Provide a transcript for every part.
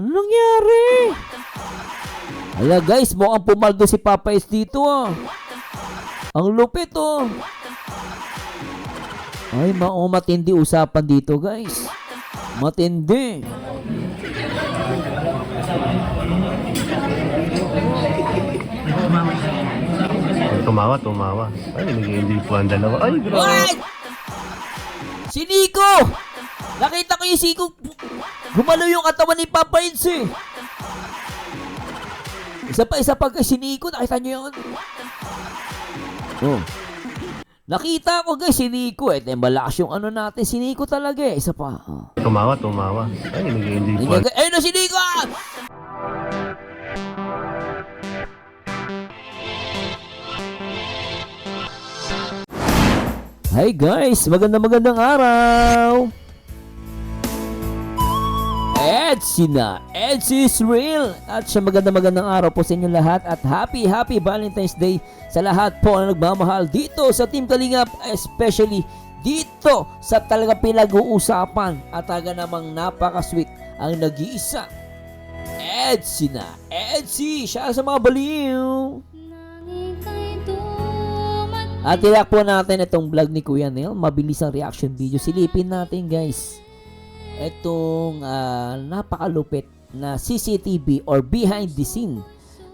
Ano nangyari? Hala guys, mukhang pumaldo si Papa S dito ah. Ang lupit oh. Ay, matindi usapan dito guys. Matindi. Tumawa. Ay, nag-enjoy po ang dalawa. Ay, grabe. What? Si Nico! Nakita ko yung Siko. Gumalo yung katawan ni Papa Eds eh. Isa pa kay si Nico. Nakita nyo yun? Oh. Nakita ko guys si Nico eh. Malakas yung ano natin. Si Nico talaga eh. Isa pa. Oh. Tumawa. Ay, nag-enjoy po. Ayun na si Nico! Hi guys! Magandang araw! Edsy's real! At siya magandang araw po sa inyo lahat at happy Valentine's Day sa lahat po na nagmamahal dito sa Team Kalingap, especially dito sa talaga pinag-uusapan at talaga namang napaka-sweet ang nag-iisa. Edsy! Siya sa mga baliw! At ilak po natin itong vlog ni Kuya Neil. Mabilis ang reaction video. Silipin natin guys. Itong napakalupit na CCTV or behind the scene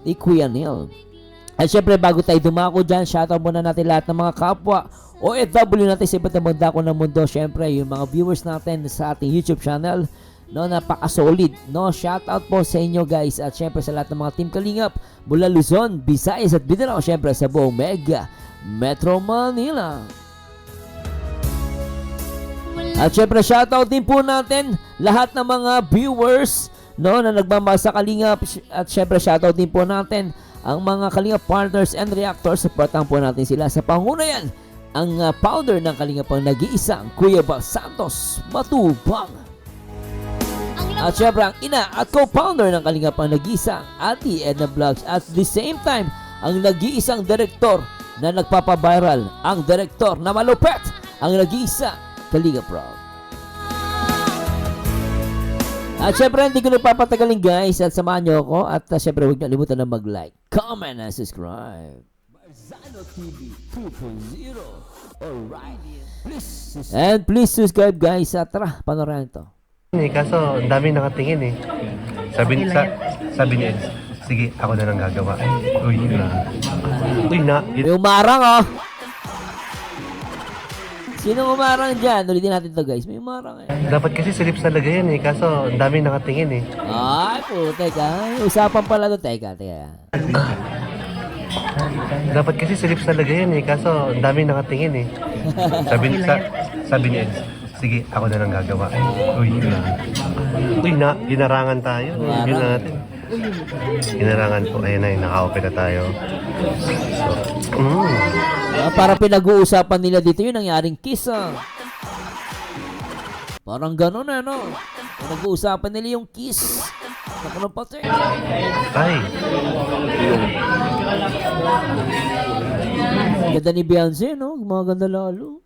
ni Kuya Neil. At syempre bago tayo dumako dyan, shoutout muna natin lahat ng mga kapwa OFW natin sa iba't ibang dako ng mundo. Syempre yung mga viewers natin sa ating YouTube channel. No, napaka-solid. No, shoutout po sa inyo guys. At syempre sa lahat ng mga Team Kalingap mula Luzon, Visayas at Mindanao. Syempre sa buong Mega Metro Manila. At syempre shoutout din po natin lahat ng mga viewers no na nagmamahal sa Kalingap. At syempre shoutout din po natin ang mga Kalingap partners and reactors. Supportan po natin sila sa pangunayan ang founder ng Kalingap ang nag-iisang Kuya Bal Santos Matubang. At syempre ang ina at co-founder ng Kalingap ang nag-iisang Ate Edna Vlogs. At the same time ang nag-iisang direktor na nagpapaviral, ang direktor na malupet, ang nag-iisa, Kalingap Rob. At syempre, hindi ko nagpapatagalin guys at samahan nyo ako at syempre, huwag nyo limutan na mag-like, comment, and subscribe. Marzano TV 2.0 Alright. And please subscribe guys at tara, panorahan ito. Kaso, ang daming nakatingin eh. Sabi ni Eds, sige, ako na lang gagawa. Uy, na. May umarang oh. Sino umarang dyan? Ulitin natin to guys. May umarang eh. Dapat kasi sa lips talaga yan eh. Kaso, ang daming nakatingin eh. Ay, putek ah. Usapan pala to. Teka. Dapat kasi sa lips talaga yan eh. Kaso, ang daming nakatingin eh. Sabi ni Eds, sige, ako na lang gagawa. Uy, na. Ginarangan tayo. Yun natin. Ginarangan po. Ayun na, naka-open na tayo. Para pinag-uusapan nila dito yung nangyaring kiss ah. Parang gano'n eh no. Pinag-uusapan nila yung kiss. Nakulang pati. Ay. Ganda ni Beyonce no. Gumaganda lalo.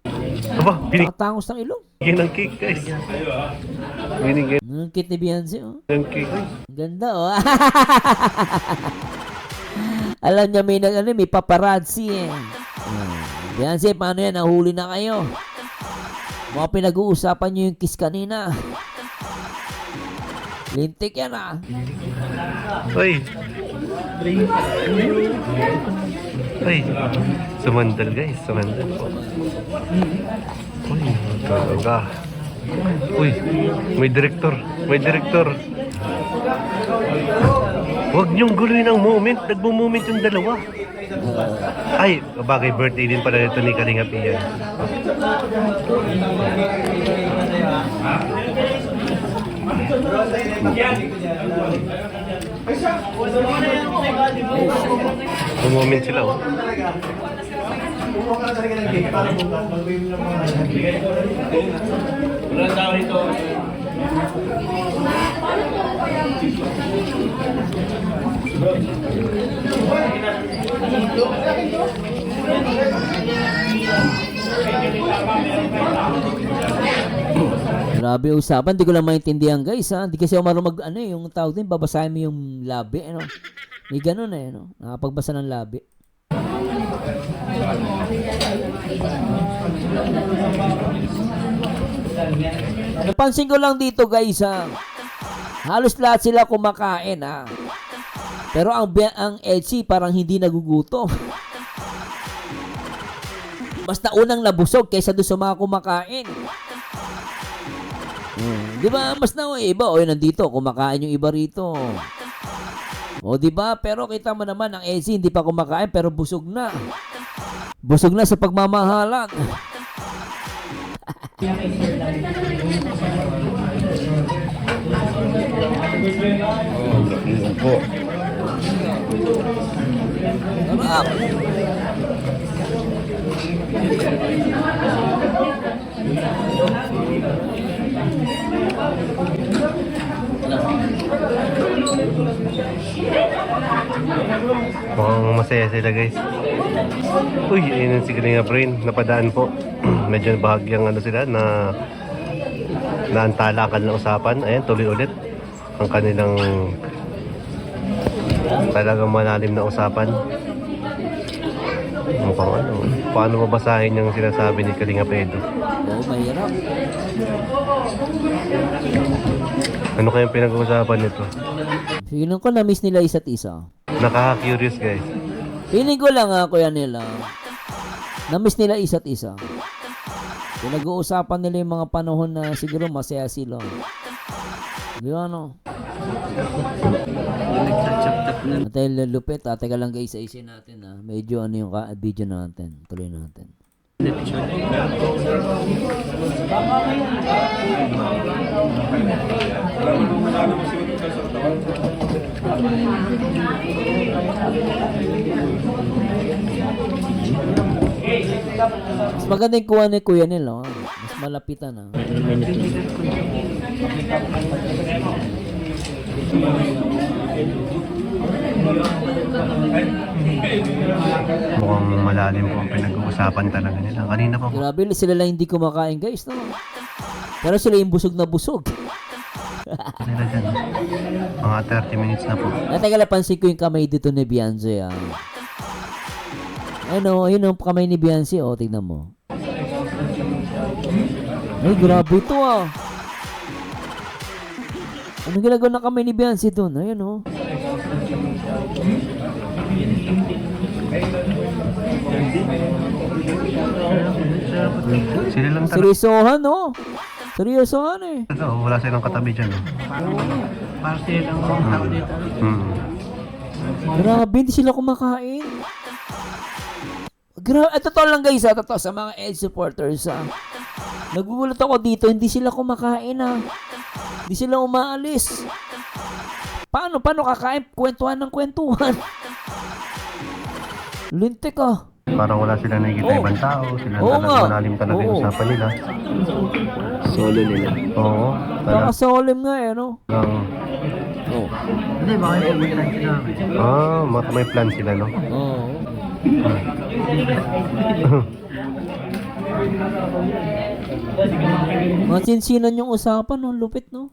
Aba, Nakatangos ng ilong. binigyan ng cake guys. Binigyan Ang cute ni Beyonce oh. ng cake. Ang ganda oh. Alam niya may paparazzi eh. Beyonce, paano yan? Nahuli na kayo. Mga pinag-uusapan nyo yung kiss kanina. Lintik yan ah. Uy. Sumandal guys, sumandal. Uy, talaga. Uy, may direktor. Huwag niyong guluhin ang moment. Nagmo-moment yung dalawa. Ay, bagay birthday din pala nito ni Kalingap Ian. Moment sila oh. Walang tao rito. Grabe usapan, di ko lang maintindihan guys ha. Di kasi ako marunong yung tawag din, babasahin mo yung labi, ano. May ganun no. Nakapagbasa ng labi. Napansin ko lang dito guys ha. Halos lahat sila kumakain ha. Pero ang Elsie parang hindi nagugutom. Mas naunang nabusog kaysa doon sa mga kumakain. Di ba? Mas na iba. O nandito, kumakain yung iba rito. O di ba? Pero kita mo naman, ang Elsie hindi pa kumakain pero busog na. Busog na sa pagmamahalan. Sarap. Mukhang masaya sila guys. Uy, ayun si Kalinga Brain. Napadaan po. Medyo bahagyang sila na naantala na usapan. Ayan, tuloy ulit ang kanilang talagang malalim na usapan. Mukhang paano mabasahin yung sinasabi ni Kalinga Pedro? Oo, mahirap. Ano kayang pinag-uusapan nito? Feeling ko na-miss nila isa't isa. Nakaka-curious guys. Feeling ko lang kuya nila. Na-miss nila isa't isa. Pinag-uusapan nila yung mga panahon na siguro masaya sila. Di ba no? Natin lupit teka lang guys, ayusin natin medyo yung video natin. Tuloy natin. Mas maganda yung kuha ni kuya nila. Mas malapitan Mukhang malalim po ang pinag-uusapan talaga nila. Kanina pa po. Grabe, sila lang hindi kumakain guys, no? Pero sila yung busog na busog. Sila dyan. Mga 30 minutes na po. Teka lang, pansin ko yung kamay dito ni Beyonce. Ayun ang kamay ni Beyonce. Tingnan mo. Ay, grabe ito Ano ginagawa ng kamay ni Beyonce doon? Ayun Sila lang talaga. Seryosohan, Seryosohan Wala silang katabi dyan. Parte lang ang tao dito. Grabe, hindi sila kumakain. Totoo lang guys, totoo sa mga Ed supporters. Nagugulat ako dito, hindi sila kumakain Hindi sila umaalis. Paano kakain? Kwentuhan ng kwentuhan. Lintik Parang wala sila nakikita ibang tao. Sila talagang malalim talaga yung usapan nila. Solo nila. Oo. Nakasolim nga no? Hindi, baka yung plan sila. May plan sila, no? Oo. Masinsinan yung usapan, lupit, no?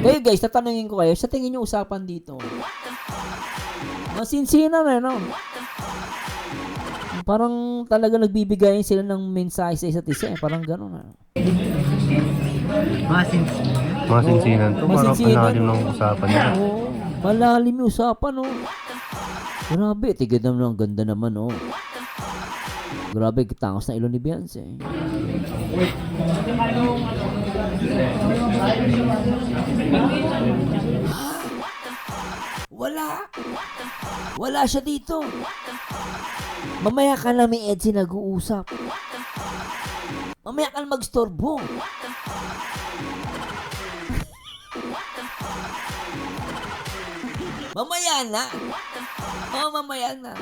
Kayo guys, tatanungin ko kayo, sa tingin yung usapan dito? Masinsinan no? Parang talaga nagbibigayin sila ng mensahe sa isa't isa, parang gano'n Masinsinan to. Parang malalim ng usapan nila. Oo, malalim yung usapan, Grabe, tigid naman, ang ganda naman, Grabe, kitangos na ilong ni Beyonce. Wala siya dito. Mamaya ka lang may Edsi nag-uusap. Mamaya ka lang magstorbo. Mamaya na. Mamaya na.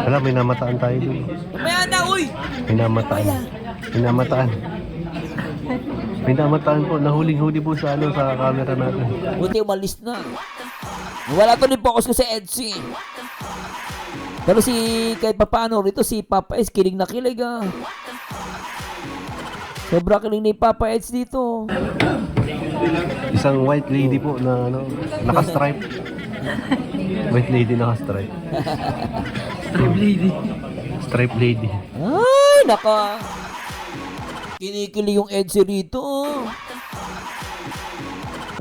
Alam, may namataan tayo doon. Mamaya na, uy! May namataan po. Nahuling-huli po sa camera natin. Buti umalis na. Wala to din focus ko sa Edsi. Pero kahit papaano rito, si Papa is kilig na kilig Sobra kiling ni Papa Eds dito. Isang white lady po na ano, naka-stripe. White lady naka-stripe. Stripe lady. Stripe lady. Ay, naka. Kinikili yung Edsy rito.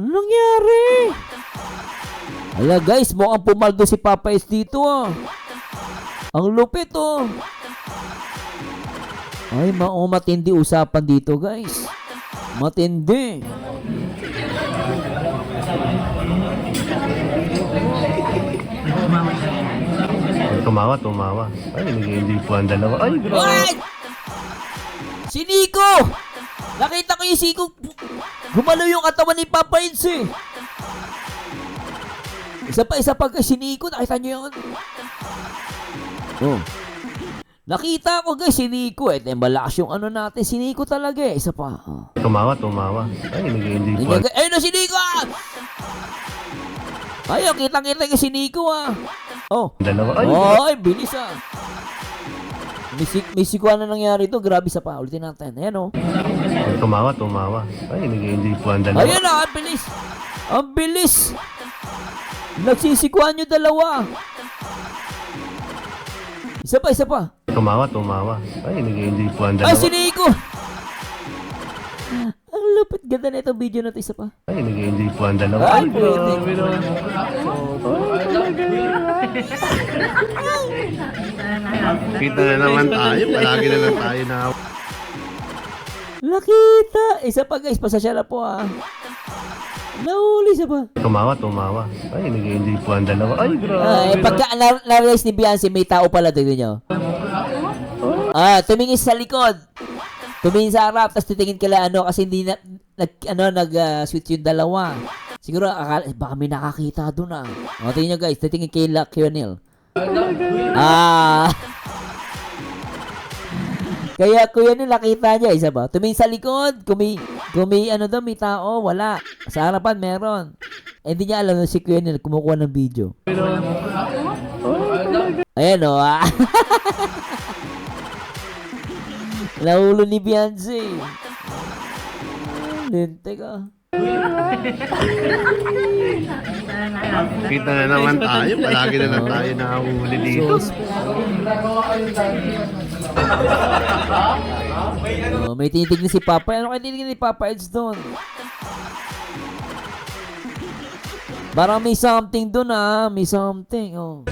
Ano nangyari? Ala guys, mukhang pumaldo si Papa Eds dito ah. Ang lupit oh. Ay, matindi usapan dito guys. Matindi. Tumawa. Ay, nag-enjoy po ang dalawa. Ay, grabe. Ay! Si Nico! Nakita ko yung Nico. Gumalaw yung katawan ni Papa Eds eh. Isa pa kay si Nico. Nakita nyo yun? Oh. Nakita ko guys si Nico eh. Malakas yung ano natin. Si Nico talaga eh. Isa pa. Oh. Tumawa. Ay, nag-enjoy po. Ayun na si Nico! Ayun, kitang-kita kay si Nico ah. Oh. Dalawa. Ay, Ay, bilis ah. May sikuan na nangyari ito. Grabe sa pa. Ulitin natin. Ayan oh. tumawa. Ay, nag-enjoy po ang dalawa. Ayun na, ang bilis. Ang bilis. Nagsisikuan nyo dalawa. Isa pa. Tumawa. Ay, nag-enjoy po ang dalawa. Ay, si Nico. Ang lupit. Ganda na itong video na ito. Isa pa. Ay, nag-enjoy po ang dalawa. Ay, grabe no. Kita na naman tayo. Palagi na lang tayo na. Nakita. Isa pa guys. Pasasya na po ah. Nahuli isa pa. Tumawa. Ay, nag-enjoy po ang dalawa. Ay, grabe. Ay, pagka na-realize ni Beyonce, may tao pala. Tignan nyo. Tumingin sa likod. Tumingin sa harap, tapos titingin kila ano, kasi hindi nag-switch yung dalawa. Siguro, baka may nakakita doon ah. O, tingin nyo guys, titingin kay Lionel. Kaya Kuya Neil, nakita niya, isa ba? Tumingin sa likod, kung may ano daw, may tao, wala. Sa harapan, meron. Hindi niya alam na si Kuya Neil kumukuha ng video. Ayan o, Naulo ni Beyonce. Lente ka. Kita na naman tayo. Palagi na lang tayo nakahuli dito. May tinitignan si Papa. Ano kayo tinitignan ni Papa Eds doon? Parang may something doon ah. May something. Oh.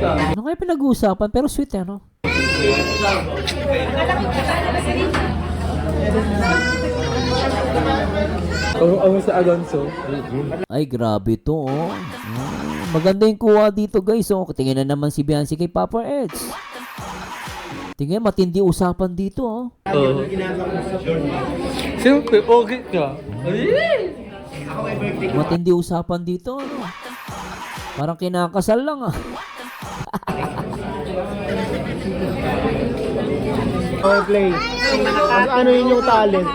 Ano kayo pinag-uusapan? Pero sweet eh, no? Sa Alonso. Ay, grabe to, oh. Maganda yung kuha dito, guys, oh. Tingin na naman si Beyonce kay Papa Eds. Tingin, matindi usapan dito, oh. Siyempre, okay ka. Matindi usapan dito, ano. Parang kinakasal lang, ah. Power play. Ano yun yung talent?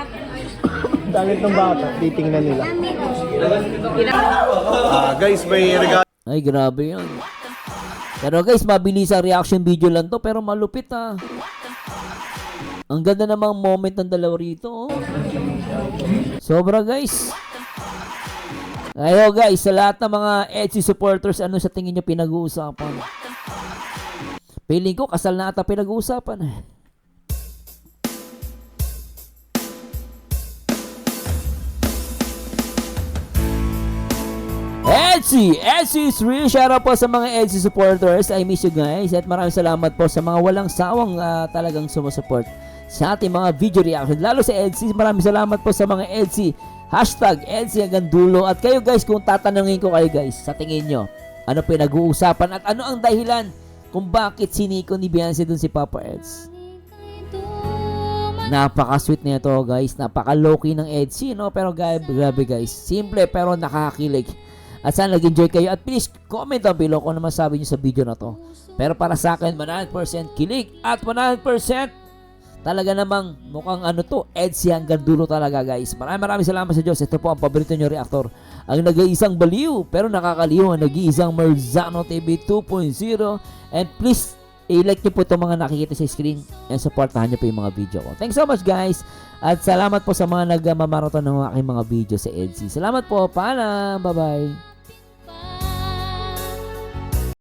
Talent ng bata, titingnan nila. Guys, may regalo. Ay, grabe yun. Pero guys, mabilis ang reaction video lang to, pero malupit ah. Ang ganda namang moment ng dalawa rito, oh. Sobra guys. Ayo guys, sa lahat ng mga Etsy supporters, ano sa tingin nyo pinag-uusapan? Feeling ko, kasal na ata pinag-uusapan. Etsy is real. Shoutout po sa mga Etsy supporters. I miss you guys. At maraming salamat po sa mga walang sawang talagang sumusupport sa ating mga video reaction. Lalo sa Etsy, maraming salamat po sa mga Etsy. Hashtag Etsy hanggang dulo. At kayo guys, kung tatanungin ko kayo guys, sa tingin nyo, ano pinag-uusapan at ano ang dahilan kung bakit siniko ni Beyonce dun si Papa Eds? Napaka-sweet nito guys. Napaka-low-key ng Etsy, no? Pero grabe guys. Simple pero nakakakilig At sana nag-enjoy kayo. At please, comment down below kung ano masabi nyo sa video na to. Pero para sa akin, 100% kilig at 100% talaga namang mukhang ano to, EDSI hanggang dulo talaga guys. Maraming salamat sa Diyos. Ito po ang paborito nyo reactor. Ang nag-iisang baliw, pero nakakaliw, ang nag-iisang Marzano TV 2.0. And please, i-like nyo po itong mga nakikita sa screen and supportahan nyo po yung mga video ko. Thanks so much guys. At salamat po sa mga nagmamarathon ng aking mga video sa EDSI. Salamat po. Paalam. Bye-bye.